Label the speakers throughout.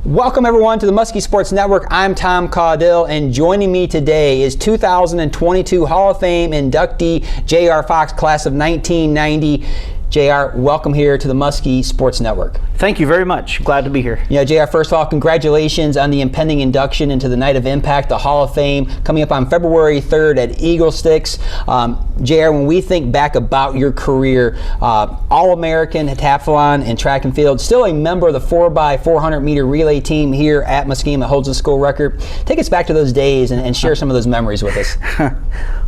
Speaker 1: Welcome everyone to the Muskie Sports Network. I'm Tom Caudill, and joining me today is 2022 Hall of Fame inductee J.R. Fox, class of 1990. J.R., welcome here to the Muskie Sports Network.
Speaker 2: Thank you very much. Glad to be here.
Speaker 1: Yeah, J.R., first of all, congratulations on the impending induction into the Night of Impact, the Hall of Fame, coming up on February 3rd at EagleSticks. J.R., when we think back about your career, All-American heptathlon and track and field, still a member of the 4x400 meter relay team here at Muskingum that holds the school record. Take us back to those days and share some of those memories with us.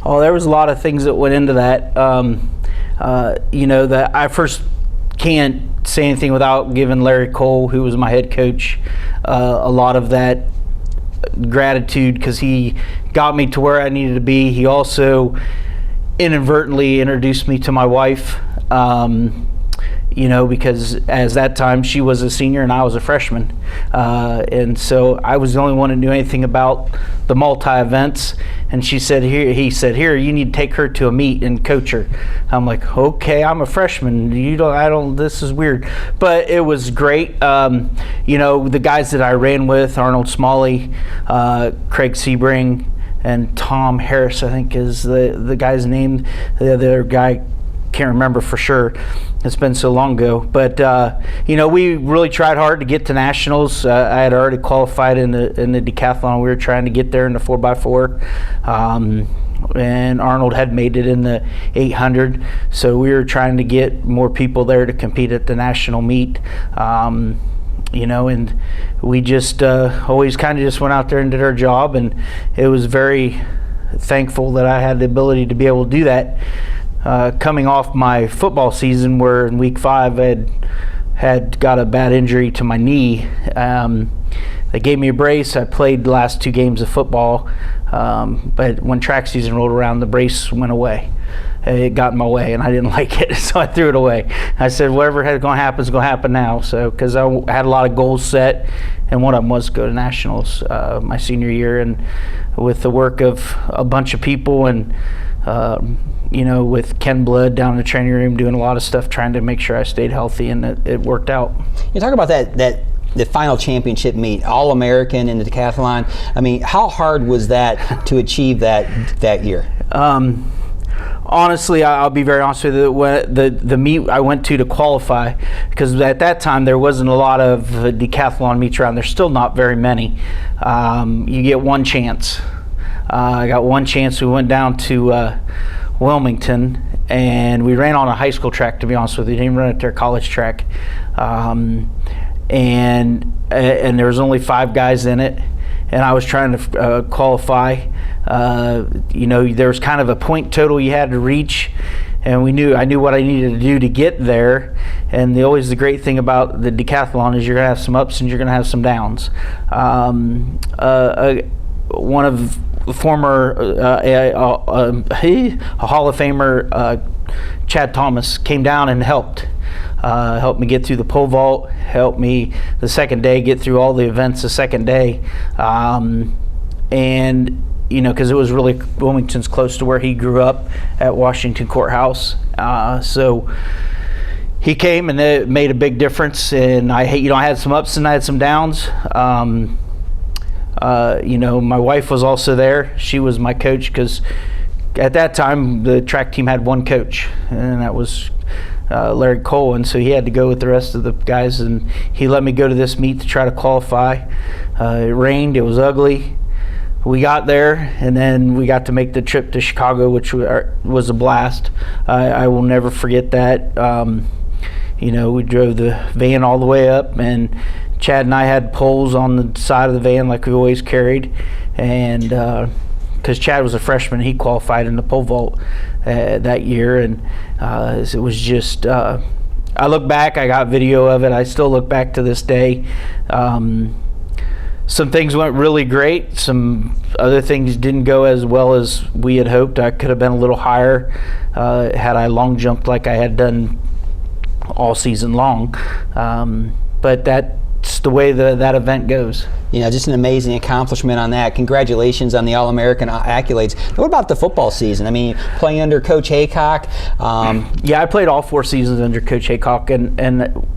Speaker 2: Oh, there was a lot of things that went into that. That I first can't say anything without giving Larry Cole, who was my head coach, a lot of that gratitude, because he got me to where I needed to be. He also inadvertently introduced me to my wife, because as that time she was a senior and I was a freshman, and so I was the only one who knew anything about the multi-events. And he said, here, you need to take her to a meet and coach her. I'm like, okay, I'm a freshman. This is weird. But it was great. The guys that I ran with, Arnold Smalley, Craig Sebring, and Tom Harris, I think is the guy's name. The other guy, can't remember for sure. It's been so long ago. But, we really tried hard to get to nationals. I had already qualified in the decathlon. We were trying to get there in the 4x4. And Arnold had made it in the 800. So we were trying to get more people there to compete at the national meet. And we just always kind of just went out there and did our job. And it was very thankful that I had the ability to be able to do that. Coming off my football season, where in week 5 I had got a bad injury to my knee. They gave me a brace. I played the last 2 games of football, but when track season rolled around, the brace went away. It got in my way, and I didn't like it, so I threw it away. I said, whatever is going to happen is going to happen now. So, because I had a lot of goals set, and one of them was to go to nationals my senior year, and with the work of a bunch of people and with Ken Blood down in the training room doing a lot of stuff, trying to make sure I stayed healthy, and it worked out.
Speaker 1: You talk about the final championship meet, All-American in the decathlon. I mean, how hard was that to achieve that year?
Speaker 2: Honestly, I'll be very honest with you. The meet I went to qualify, because at that time there wasn't a lot of decathlon meets around. There's still not very many. You get one chance. I got one chance. We went down to Wilmington, and we ran on a high school track, to be honest with you. We didn't run at their college track. And there was only 5 guys in it, and I was trying to qualify. There was kind of a point total you had to reach, and I knew what I needed to do to get there. And always the great thing about the decathlon is you're going to have some ups and you're going to have some downs. One of the former a Hall of Famer, Chad Thomas, came down and helped me get through the pole vault, helped me the second day get through all the events the second day. Because it was really, Wilmington's close to where he grew up at Washington Courthouse. So he came, and it made a big difference. And I had some ups and I had some downs. My wife was also there. She was my coach, because at that time the track team had one coach, and that was Larry Cole, and so he had to go with the rest of the guys, and he let me go to this meet to try to qualify. It rained, it was ugly. We got there, and then we got to make the trip to Chicago, which was a blast. I will never forget that. We drove the van all the way up, and Chad and I had poles on the side of the van like we always carried, and because Chad was a freshman, he qualified in the pole vault that year, and it was just, I look back, I got video of it, I still look back to this day. Some things went really great, some other things didn't go as well as we had hoped. I could have been a little higher had I long jumped like I had done all season long, but that's the way that event goes.
Speaker 1: Just an amazing accomplishment on that. Congratulations on the All-American accolades. What about the football season? I mean, playing under Coach Haycock.
Speaker 2: Yeah, I played all 4 seasons under Coach Haycock, and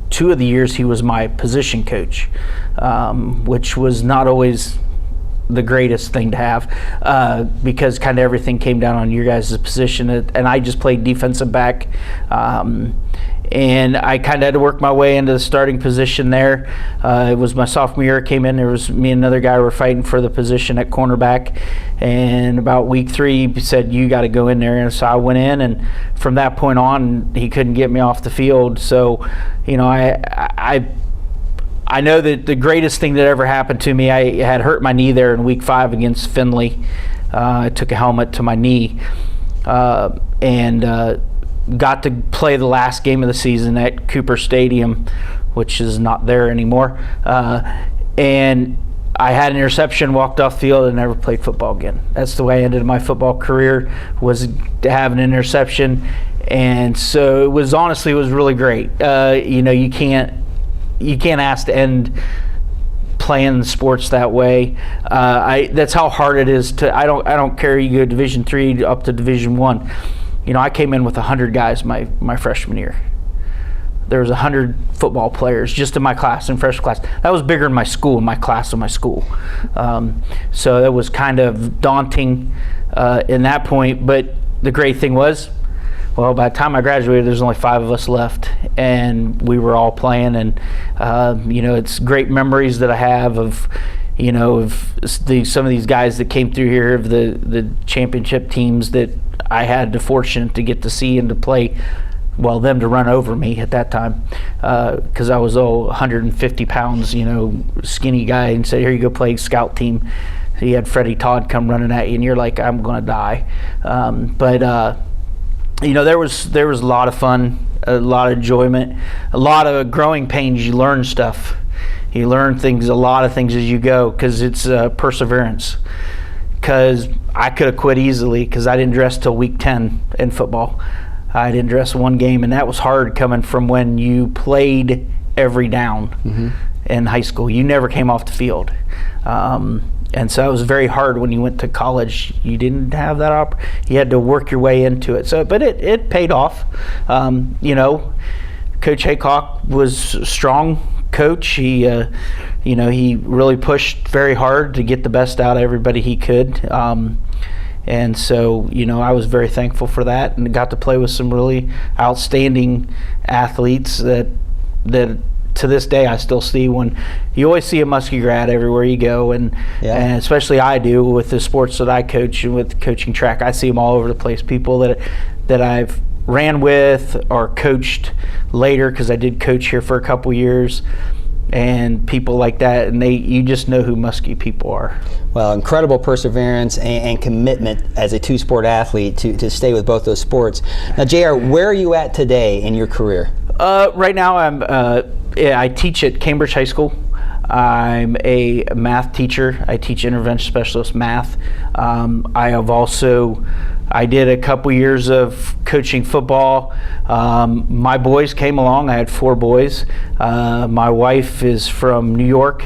Speaker 2: 2 of the years he was my position coach, which was not always the greatest thing to have, because kind of everything came down on your guys' position, and I just played defensive back, and I kind of had to work my way into the starting position there. It was my sophomore year. I came in, there was me and another guy were fighting for the position at cornerback, and about week 3 he said, you got to go in there, and so I went in, and from that point on he couldn't get me off the field. So I know that the greatest thing that ever happened to me, I had hurt my knee there in week 5 against Findlay. I took a helmet to my knee, and got to play the last game of the season at Cooper Stadium, which is not there anymore. And I had an interception, walked off the field, and never played football again. That's the way I ended my football career, was to have an interception. And so it was really great. You can't ask to end playing sports that way. That's how hard it is to. I don't care. You go Division III up to Division I. I came in with 100 guys my freshman year. There was 100 football players just in my class, in freshman class. That was bigger than my school, my class of my school. So that was kind of daunting in that point. But the great thing was, well, by the time I graduated, there's only 5 of us left, and we were all playing. And it's great memories that I have of some of these guys that came through here, of the championship teams that I had the fortune to get to see and to play. Well, them to run over me at that time, because I was 150 pounds, skinny guy, and said, "Here you go, play scout team." So you had Freddie Todd come running at you, and you're like, "I'm gonna die." There was a lot of fun, a lot of enjoyment, a lot of growing pains. You learn stuff. You learn things, a lot of things as you go, because it's perseverance. Because I could have quit easily, because I didn't dress till week 10 in football. I didn't dress one game, and that was hard coming from when you played every down in high school. You never came off the field. And so it was very hard when you went to college. You didn't have that you had to work your way into it. But it paid off. Coach Haycock was a strong coach. He really pushed very hard to get the best out of everybody he could. And so, I was very thankful for that, and got to play with some really outstanding athletes that to this day I still see. When you always see a Muskie grad everywhere you go, and especially I do with the sports that I coach and with coaching track, I see them all over the place. People that I've ran with or coached later, because I did coach here for a couple years, and people like that, and you just know who Muskie people are.
Speaker 1: Well, incredible perseverance and commitment as a 2-sport athlete to stay with both those sports. Now, JR, where are you at today in your career?
Speaker 2: Right now, I teach at Cambridge High School. I'm a math teacher. I teach intervention specialist math. I did a couple years of coaching football. My boys came along. I had 4 boys. My wife is from New York,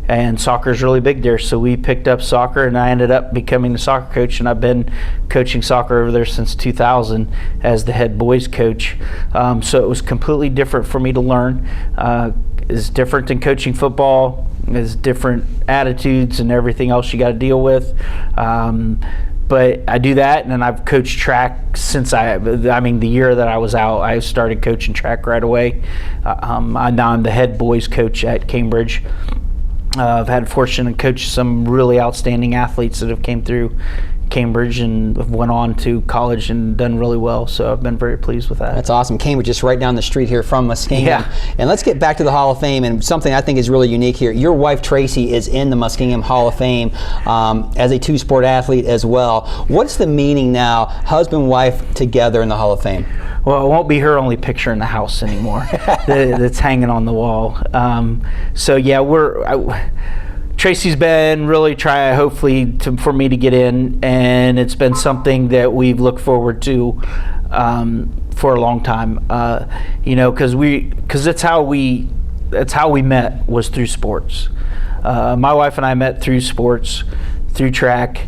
Speaker 2: and soccer is really big there, so we picked up soccer, and I ended up becoming the soccer coach, and I've been coaching soccer over there since 2000 as the head boys coach. So it was completely different for me to learn. It's different than coaching football. It's different attitudes and everything else you got to deal with. But I do that, and then I've coached track since the year that I was out. I started coaching track right away. Now I'm the head boys coach at Cambridge. I've had the fortune to coach some really outstanding athletes that have came through Cambridge and have went on to college and done really well, so I've been very pleased with that. That's awesome. Cambridge, just right down the street here from Muskingum.
Speaker 1: Yeah. And let's get back to the Hall of Fame, and something I think is really unique here. Your wife Tracy is in the Muskingum Hall of Fame as a 2-sport athlete as well. What's the meaning now, husband wife together in the Hall of Fame?
Speaker 2: Well, it won't be her only picture in the house anymore that's hanging on the wall. Tracy's been really trying, hopefully, for me to get in, and it's been something that we've looked forward to for a long time. Because that's how we met, was through sports. My wife and I met through sports, through track,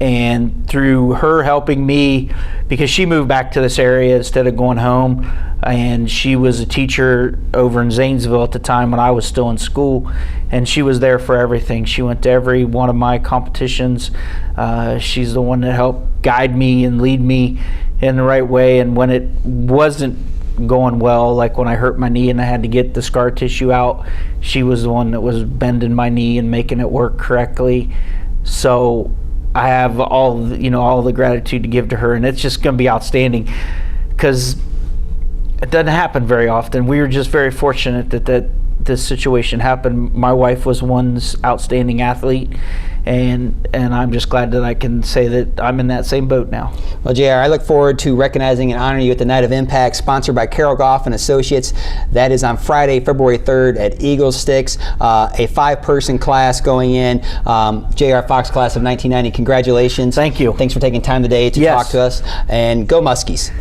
Speaker 2: And through her helping me, because she moved back to this area instead of going home, and she was a teacher over in Zanesville at the time when I was still in school, and she was there for everything. She went to every one of my competitions. She's the one that helped guide me and lead me in the right way. And when it wasn't going well, like when I hurt my knee and I had to get the scar tissue out, she was the one that was bending my knee and making it work correctly. So I have all the gratitude to give to her, and it's just going to be outstanding because it doesn't happen very often. We were just very fortunate that this situation happened. My wife was one outstanding athlete, and I'm just glad that I can say that I'm in that same boat now.
Speaker 1: Well, JR, I look forward to recognizing and honoring you at the Night of Impact, sponsored by Carol Goff and Associates. That is on Friday, February 3rd at EagleSticks, a 5-person class going in. JR Fox class of 1990. Congratulations.
Speaker 2: Thank you.
Speaker 1: Thanks for taking time today to talk to us. And go Muskies.